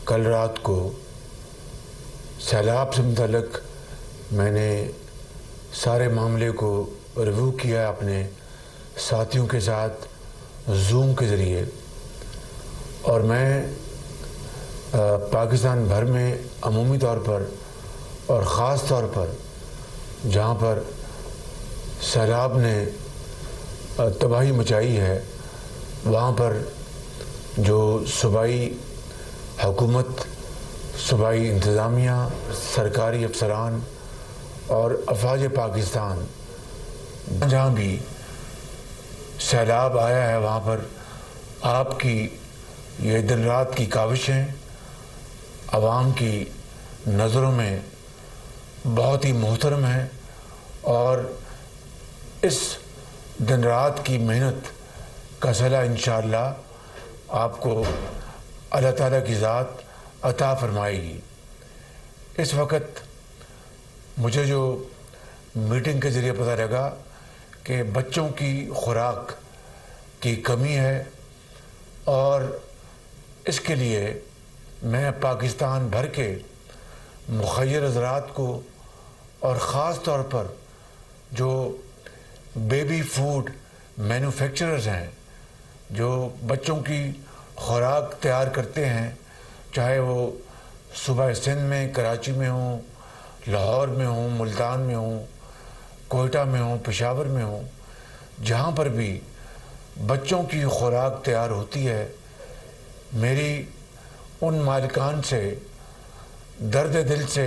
کل رات کو سیلاب سے متعلق میں نے سارے معاملے کو ریویو کیا اپنے ساتھیوں کے ساتھ زوم کے ذریعے، اور میں پاکستان بھر میں عمومی طور پر اور خاص طور پر جہاں پر سیلاب نے تباہی مچائی ہے وہاں پر جو صوبائی حکومت، صوبائی انتظامیہ، سرکاری افسران اور افواج پاکستان جہاں بھی سیلاب آیا ہے وہاں پر آپ کی یہ دن رات کی کاوشیں عوام کی نظروں میں بہت ہی محترم ہیں، اور اس دن رات کی محنت کا صلہ انشاءاللہ آپ کو اللہ تعالیٰ کی ذات عطا فرمائے گی۔ اس وقت مجھے جو میٹنگ کے ذریعے پتہ لگا کہ بچوں کی خوراک کی کمی ہے، اور اس کے لیے میں پاکستان بھر کے مخیر حضرات کو اور خاص طور پر جو بیبی فوڈ مینوفیکچررز ہیں، جو بچوں کی خوراک تیار کرتے ہیں، چاہے وہ صوبہ سندھ میں، کراچی میں ہوں، لاہور میں ہوں، ملتان میں ہوں، کوئٹہ میں ہوں، پشاور میں ہوں، جہاں پر بھی بچوں کی خوراک تیار ہوتی ہے، میری ان مالکان سے درد دل سے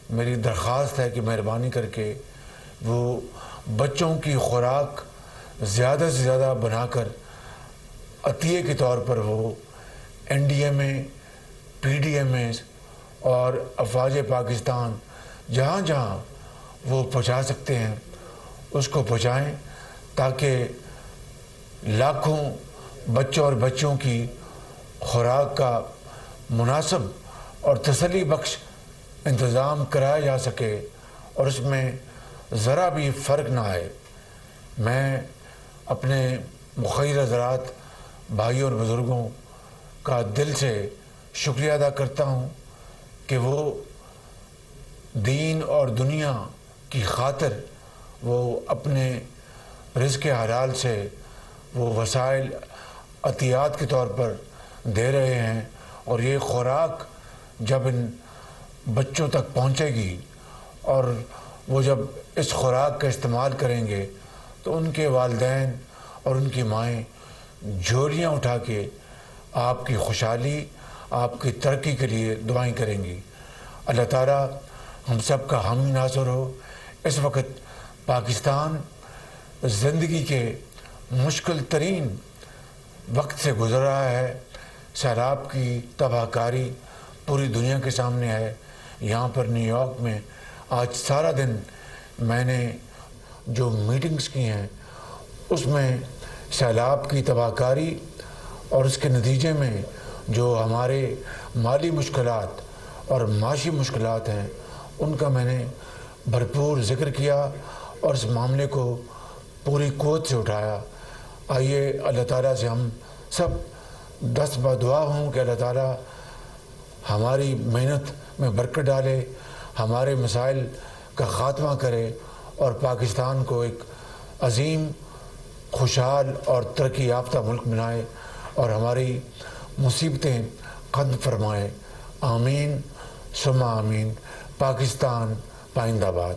میری درخواست ہے کہ مہربانی کر کے وہ بچوں کی خوراک زیادہ سے زیادہ بنا کر عطیے کے طور پر وہ این ڈی ایم اے، پی ڈی ایم اے اور افواج پاکستان جہاں جہاں وہ پہنچا سکتے ہیں اس کو پہنچائیں، تاکہ لاکھوں بچوں اور بچوں کی خوراک کا مناسب اور تسلی بخش انتظام کرایا جا سکے اور اس میں ذرا بھی فرق نہ آئے۔ میں اپنے مخیر حضرات، بھائیوں اور بزرگوں کا دل سے شکریہ ادا کرتا ہوں کہ وہ دین اور دنیا کی خاطر وہ اپنے رزق حلال سے وہ وسائل عطیات کے طور پر دے رہے ہیں، اور یہ خوراک جب ان بچوں تک پہنچے گی اور وہ جب اس خوراک کا استعمال کریں گے تو ان کے والدین اور ان کی مائیں جھولیاں اٹھا کے آپ کی خوشحالی، آپ کی ترقی کے لیے دعائیں کریں گی۔ اللہ تعالیٰ ہم سب کا حامی ناصر ہو۔ اس وقت پاکستان زندگی کے مشکل ترین وقت سے گزر رہا ہے۔ سیلاب کی تباہ کاری پوری دنیا کے سامنے ہے۔ یہاں پر نیو یارک میں آج سارا دن میں نے جو میٹنگز کی ہیں اس میں سیلاب کی تباہ کاری اور اس کے نتیجے میں جو ہمارے مالی مشکلات اور معاشی مشکلات ہیں ان کا میں نے بھرپور ذکر کیا اور اس معاملے کو پوری قوت سے اٹھایا۔ آئیے اللہ تعالیٰ سے ہم سب دست بدعا ہوں کہ اللہ تعالیٰ ہماری محنت میں برکت ڈالے، ہمارے مسائل کا خاتمہ کرے اور پاکستان کو ایک عظیم، خوشحال اور ترقی یافتہ ملک بنائے اور ہماری مصیبتیں ختم فرمائے۔ آمین ثم آمین۔ پاکستان پائندہ باد۔